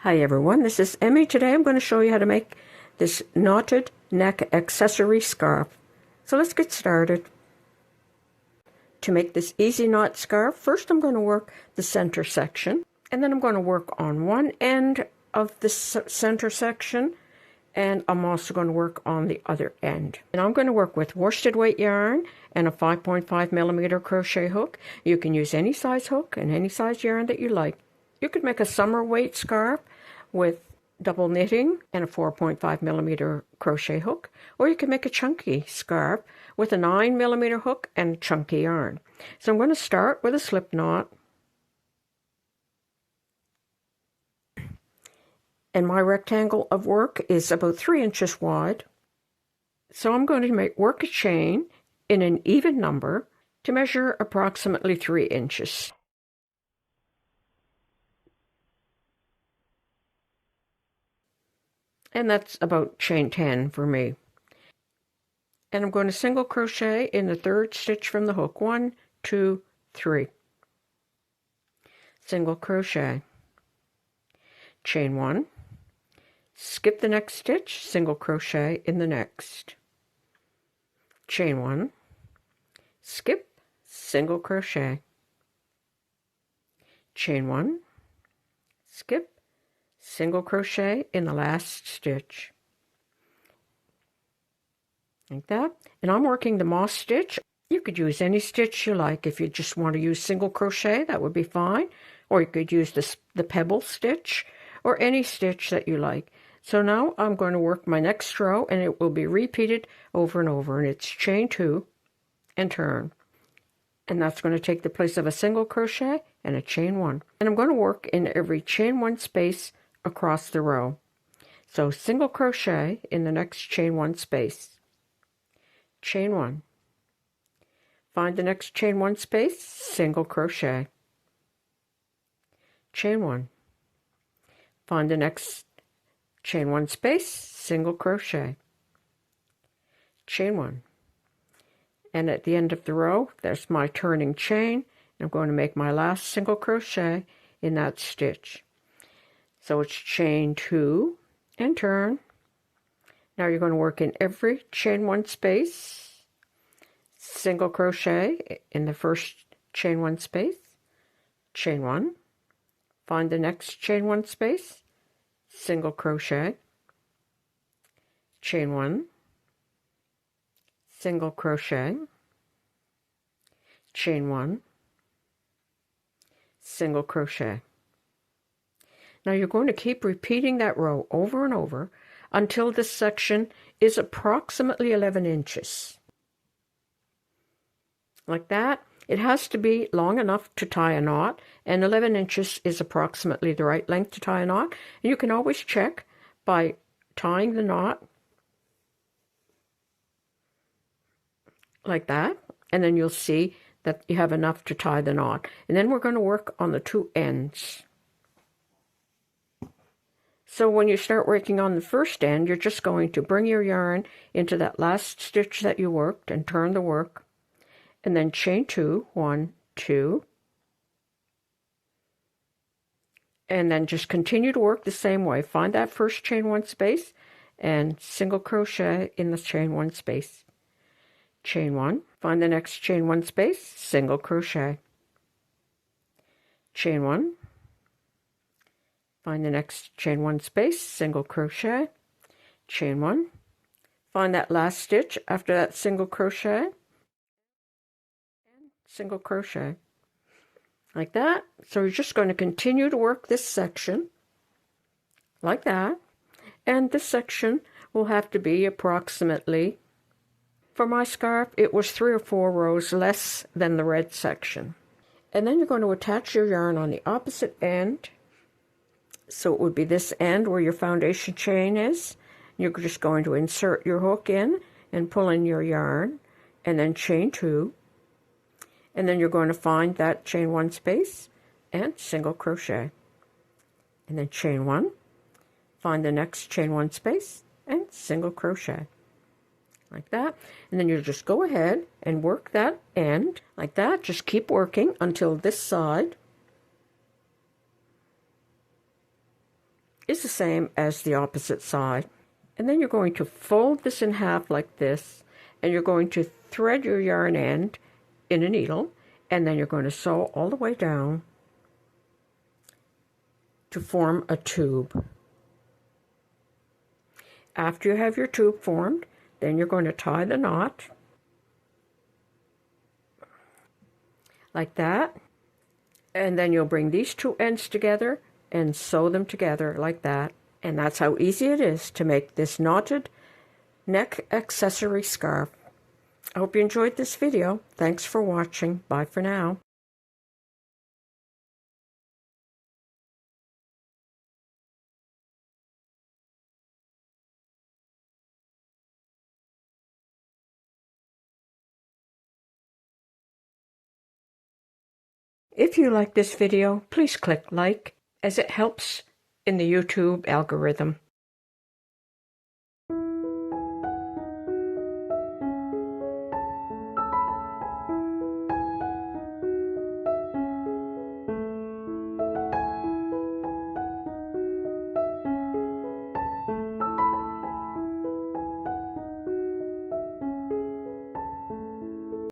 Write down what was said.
Hi everyone, this is Emmy. Today I'm going to show you how to make this knotted neck accessory scarf. So let's get started. To make this easy knot scarf, first I'm going to work the center section, and then I'm going to work on one end of the center section, and I'm also going to work on the other end. And I'm going to work with worsted weight yarn and a 5.5mm crochet hook. You can use any size hook and any size yarn that you like. You could make a summer weight scarf with double knitting and a 4.5mm crochet hook, or you can make a chunky scarf with a 9mm hook and chunky yarn. So I'm going to start with a slip knot, and my rectangle of work is about 3 inches wide. So I'm going to work a chain in an even number to measure approximately 3 inches. And that's about chain 10 for me. And I'm going to single crochet in the third stitch from the hook. 1, 2, 3. Single crochet. Chain 1. Skip the next stitch, single crochet in the next. Chain 1. Skip, single crochet. Chain 1. Skip, single crochet in the last stitch, like that. And I'm working the moss stitch. You could use any stitch you like. If you just want to use single crochet, that would be fine, or you could use the pebble stitch or any stitch that you like. So now I'm going to work my next row, and it will be repeated over and over, and it's chain 2 and turn, and that's going to take the place of a single crochet and a chain 1. And I'm going to work in every chain 1 space across the row. So single crochet in the next chain 1 space, chain 1, find the next chain 1 space, single crochet, chain 1, find the next chain 1 space, single crochet, chain 1, and at the end of the row there's my turning chain. I'm going to make my last single crochet in that stitch. So it's chain 2 and turn. Now you're going to work in every chain 1 space, single crochet in the first chain 1 space, chain 1, find the next chain 1 space, single crochet, chain 1, single crochet, chain 1, single crochet. Now you're going to keep repeating that row over and over until this section is approximately 11 inches. Like that. It has to be long enough to tie a knot, and 11 inches is approximately the right length to tie a knot. And you can always check by tying the knot like that, and then you'll see that you have enough to tie the knot. And then we're going to work on the 2 ends. So when you start working on the first end, you're just going to bring your yarn into that last stitch that you worked and turn the work, and then chain 2, 1, 2, and then just continue to work the same way. Find that first chain 1 space and single crochet in the chain 1 space. Chain 1, find the next chain 1 space, single crochet. Chain 1, find the next chain 1 space, single crochet, chain 1, find that last stitch after that single crochet, and single crochet, like that. So you're just going to continue to work this section like that, and this section will have to be approximately, for my scarf, it was 3 or 4 rows less than the red section. And then you're going to attach your yarn on the opposite end. So it would be this end where your foundation chain is. You're just going to insert your hook in and pull in your yarn, and then chain 2. And then you're going to find that chain 1 space and single crochet. And then chain 1, find the next chain 1 space and single crochet. Like that. And then you just go ahead and work that end like that. Just keep working until this side is the same as the opposite side. And then you're going to fold this in half like this, and you're going to thread your yarn end in a needle, and then you're going to sew all the way down to form a tube. After you have your tube formed, then you're going to tie the knot like that, and then you'll bring these two ends together and sew them together like that. And that's how easy it is to make this knotted neck accessory scarf. I hope you enjoyed this video. Thanks for watching. Bye for now. If you like this video, please click like, as it helps in the YouTube algorithm.